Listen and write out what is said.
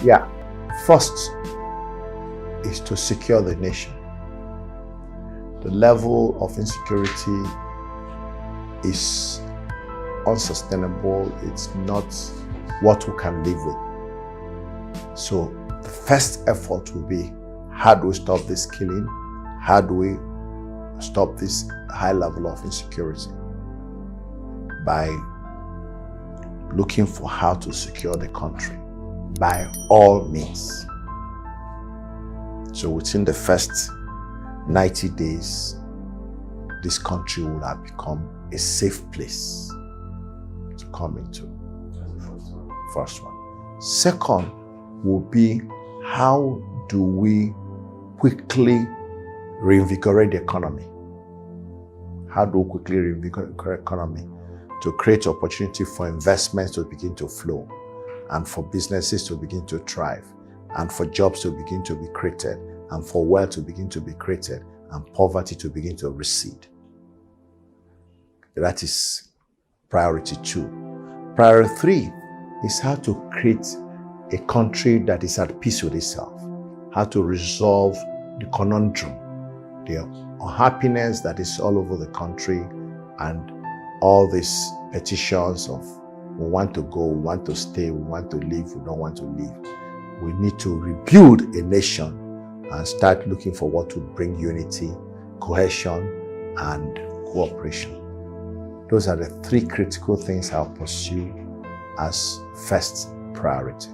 Yeah. First is to secure the nation. The level of insecurity is unsustainable. It's not what we can live with. So the first effort will be, how do we stop this killing? How do we stop this high level of insecurity? By looking for how to secure the country by all means. So within the first 90 days, this country will have become a safe place to come into. First one. Second will be, how do we quickly reinvigorate the economy? How do we quickly reinvigorate the economy? To create opportunity for investments to begin to flow, and for businesses to begin to thrive, and for jobs to begin to be created, and for wealth to begin to be created, and poverty to begin to recede. That is priority 2. Priority 3 is how to create a country that is at peace with itself, how to resolve the conundrum, the unhappiness that is all over the country, and all these petitions of we want to go, we want to stay, we want to live, we don't want to live. We need to rebuild a nation and start looking for what will bring unity, cohesion, and cooperation. Those are the 3 critical things I'll pursue as first priority.